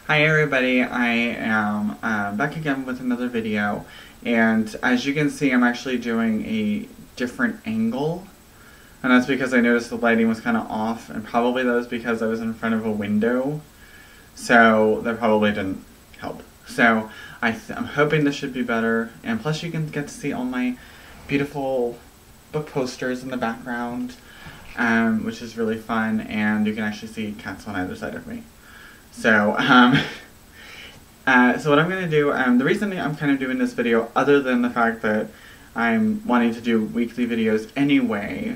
Hi everybody, I am back again with another video, and as you can see I'm actually doing a different angle, and that's because I noticed the lighting was kind of off, and probably that was because I was in front of a window, so that probably didn't help. So I'm hoping this should be better, and plus you can get to see all my beautiful book posters in the background, which is really fun, and you can actually see cats on either side of me. So, so what I'm going to do, the reason I'm kind of doing this video, other than the fact that I'm wanting to do weekly videos anyway,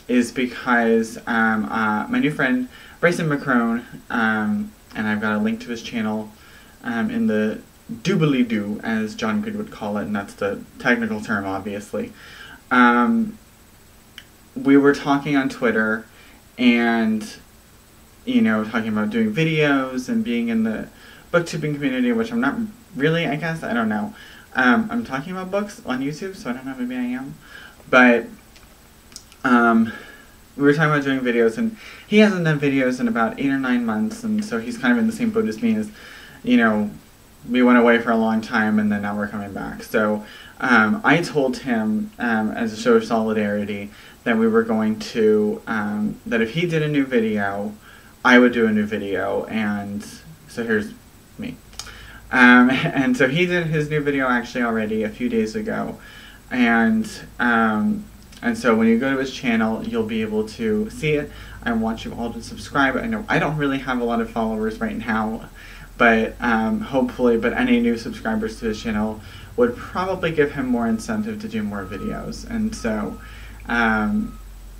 is because my new friend, Bryson McCrone, and I've got a link to his channel in the doobly-doo, as John Good would call it, and that's the technical term, obviously. We were talking on Twitter, and you know, talking about doing videos and being in the booktubing community, which I'm not really, I guess, I don't know. I'm talking about books on YouTube, so I don't know, maybe I am. But, we were talking about doing videos, and he hasn't done videos in about 8 or 9 months, and so he's kind of in the same boat as me, as, you know, we went away for a long time, and then now we're coming back. So, I told him, as a show of solidarity, that we were going to, that if he did a new video, I would do a new video, and so here's me. And so he did his new video actually already a few days ago, and so when you go to his channel, you'll be able to see it. I want you all to subscribe. I know I don't really have a lot of followers right now, but hopefully, but any new subscribers to his channel would probably give him more incentive to do more videos, and so,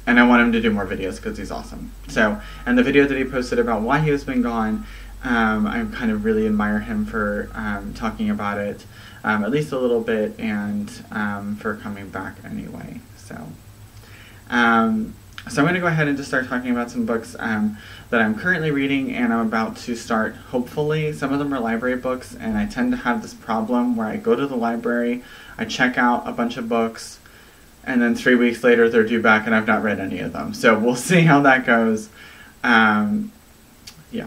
and I want him to do more videos because he's awesome. So, and the video that he posted about why he has been gone, I kind of really admire him for talking about it at least a little bit, and for coming back anyway. So, so I'm going to go ahead and just start talking about some books that I'm currently reading, and I'm about to start, hopefully. Some of them are library books, and I tend to have this problem where I go to the library, I check out a bunch of books, and then 3 weeks later they're due back and I've not read any of them. So we'll see how that goes. Yeah.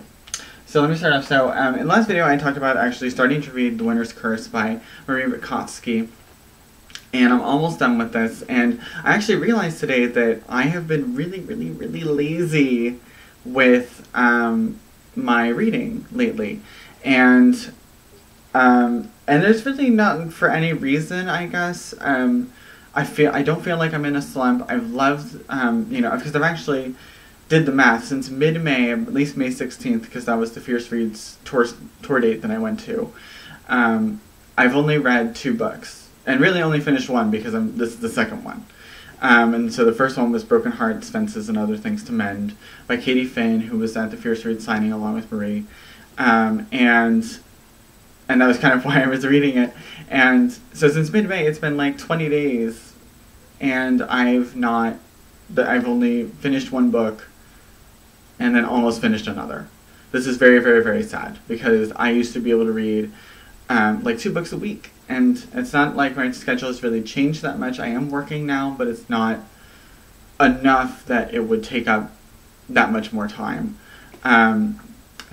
So let me start off. So in the last video I talked about actually starting to read The Winter's Curse by Marie Rakotsky. And I'm almost done with this. And I actually realized today that I have been really lazy with my reading lately. And there's really not for any reason, I guess. I don't feel like I'm in a slump. I've loved, you know, because I've actually did the math since mid-May, at least May 16th, because that was the Fierce Reads tour date that I went to. I've only read 2 books, and really only finished one because this is the second one. And so the first one was Broken Hearts, Fences, and Other Things to Mend by Katie Finn, who was at the Fierce Reads signing along with Marie. And that was kind of why I was reading it. And so since mid-May, it's been like 20 days, and I've only finished 1 book, and then almost finished another. This is very sad, because I used to be able to read like 2 books a week, and it's not like my schedule has really changed that much. I am working now, but it's not enough that it would take up that much more time.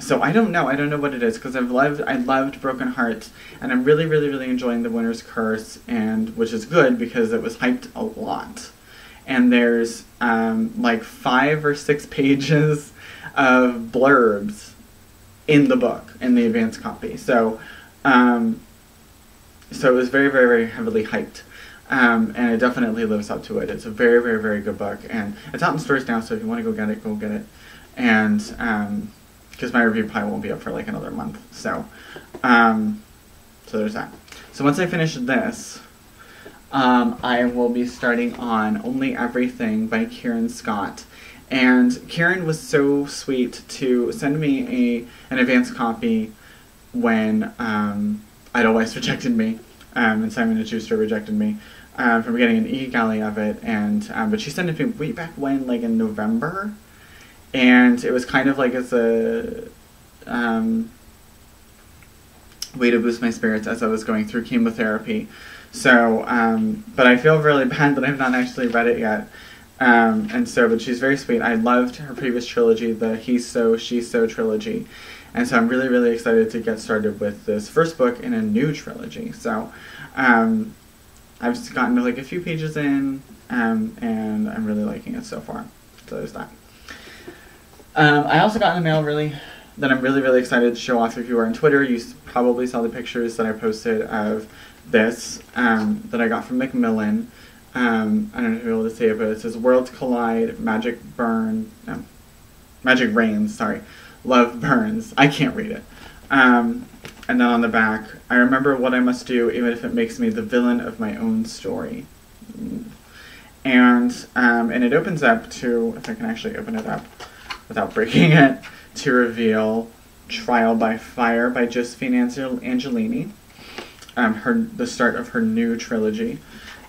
So I don't know what it is, because I loved Broken Hearts, and I'm really enjoying The Winter's Curse, and which is good because it was hyped a lot. And there's like 5 or 6 pages of blurbs in the book, in the advanced copy. So so it was very heavily hyped. And it definitely lives up to it. It's a very good book, and it's out in stores now, so if you want to go get it. And because my review probably won't be up for like another month. So, so there's that. So once I finish this, I will be starting on Only Everything by Kieran Scott. And Kieran was so sweet to send me an advance copy when Edelweiss rejected me, and Simon & Schuster rejected me from getting an e-galley of it. And but she sent it to me way back when, like in November. And it was kind of like as a way to boost my spirits as I was going through chemotherapy. So, but I feel really bad that I've not actually read it yet. But she's very sweet. I loved her previous trilogy, the He's So, She's So trilogy. And so I'm really, really excited to get started with this first book in a new trilogy. So I've just gotten to like a few pages in, and I'm really liking it so far. So there's that. I also got in the mail that I'm really, really excited to show off. If you are on Twitter, you probably saw the pictures that I posted of this that I got from Macmillan. I don't know if you'll be able to see it, but it says Worlds Collide, Magic Reigns, sorry. Love Burns. I can't read it. And then on the back, I remember what I must do even if it makes me the villain of my own story. And it opens up to, if I can actually open it up without breaking it, to reveal Trial by Fire by Josephine Angelini, the start of her new trilogy.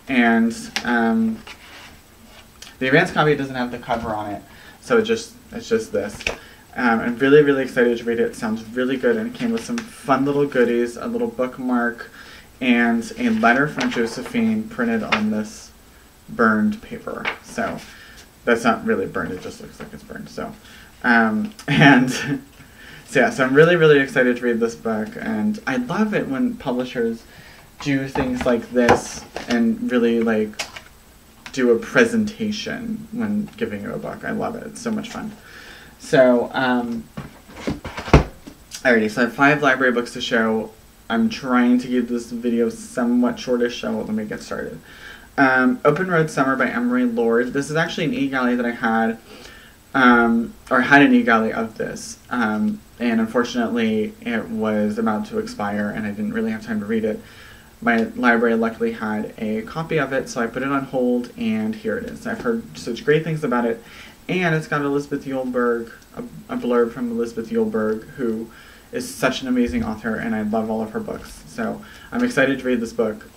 And the advanced copy doesn't have the cover on it, so it's just this. I'm really, really excited to read it. It sounds really good, and it came with some fun little goodies, a little bookmark, and a letter from Josephine printed on this burned paper. So that's not really burned, it just looks like it's burned. So, so I'm really, really excited to read this book, and I love it when publishers do things like this and really like do a presentation when giving you a book. I love it. It's so much fun. So, alrighty, so I have 5 library books to show. I'm trying to keep this video somewhat shortish, so let me get started. Open Road Summer by Emery Lord. This is actually an e-galley that I had, or had an e-galley of this, and unfortunately it was about to expire and I didn't really have time to read it. My library luckily had a copy of it, so I put it on hold, and here it is. I've heard such great things about it. And it's got Elizabeth Eulberg, a blurb from Elizabeth Eulberg, who is such an amazing author, and I love all of her books. So I'm excited to read this book.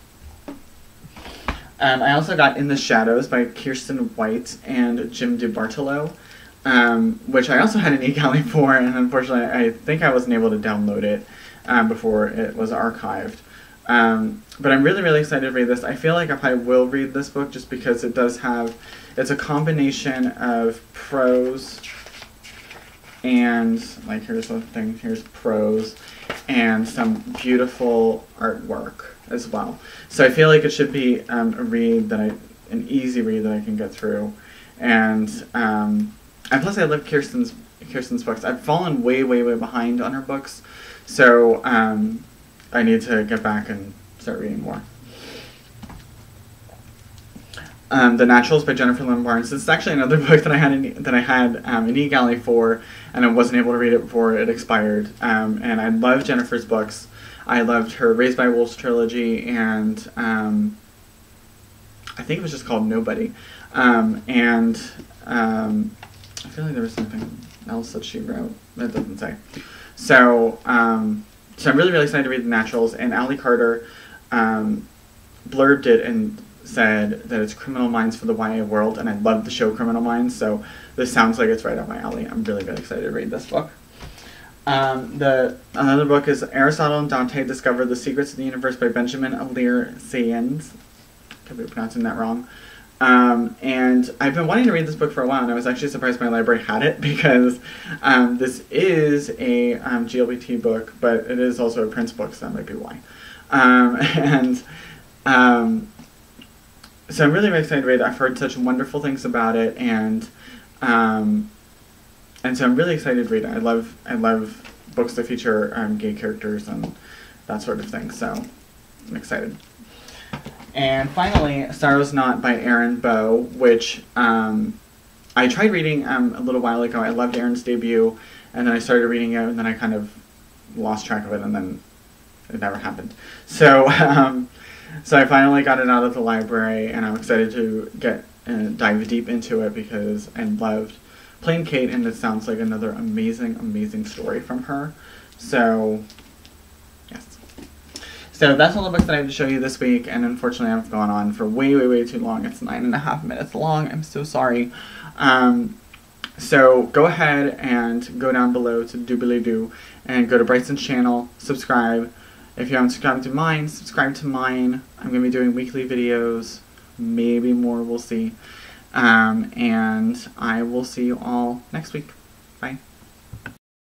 I also got In the Shadows by Kirsten White and Jim DeBartolo, which I also had an e-galley for, and unfortunately I think I wasn't able to download it before it was archived. But I'm really, really excited to read this. I feel like I will read this book just because it does have, it's a combination of prose and, like, here's the thing, here's prose, and some beautiful artwork as well. So I feel like it should be an easy read that I can get through. And plus I love Kirsten's books. I've fallen way, way, way behind on her books, so I need to get back and start reading more. The Naturals by Jennifer Lynn Barnes. This is actually another book that I had an e-galley for, and I wasn't able to read it before it expired. And I love Jennifer's books. I loved her Raised by Wolves trilogy, and I think it was just called Nobody. I feel like there was something else that she wrote that doesn't say. So I'm really, really excited to read The Naturals, and Allie Carter blurbed it and said that it's Criminal Minds for the YA world, and I love the show Criminal Minds, so this sounds like it's right up my alley. I'm really, really excited to read this book. Another book is Aristotle and Dante Discover the Secrets of the Universe by Benjamin Alir Sayens. Could be pronouncing that wrong. And I've been wanting to read this book for a while, and I was actually surprised my library had it, because this is a GLBT book, but it is also a Prince book, so that might be why. So I'm really, really excited to read it. I've heard such wonderful things about it, and so I'm really excited to read it. I love books that feature gay characters and that sort of thing, so I'm excited. And finally, Sorrow's Knot by Erin Bow, which I tried reading a little while ago. I loved Erin's debut, and then I started reading it, and then I kind of lost track of it, and then it never happened. So, so I finally got it out of the library, and I'm excited to dive deep into it, because I loved Plain Kate, and it sounds like another amazing, amazing story from her. So, yes. So that's all the books that I have to show you this week, and unfortunately I've gone on for way, way, way too long. It's 9.5 minutes long. I'm so sorry. So go ahead and go down below to Doobly-Doo and go to Bryson's channel, subscribe. If you haven't subscribed to mine, subscribe to mine. I'm going to be doing weekly videos, maybe more, we'll see. And I will see you all next week.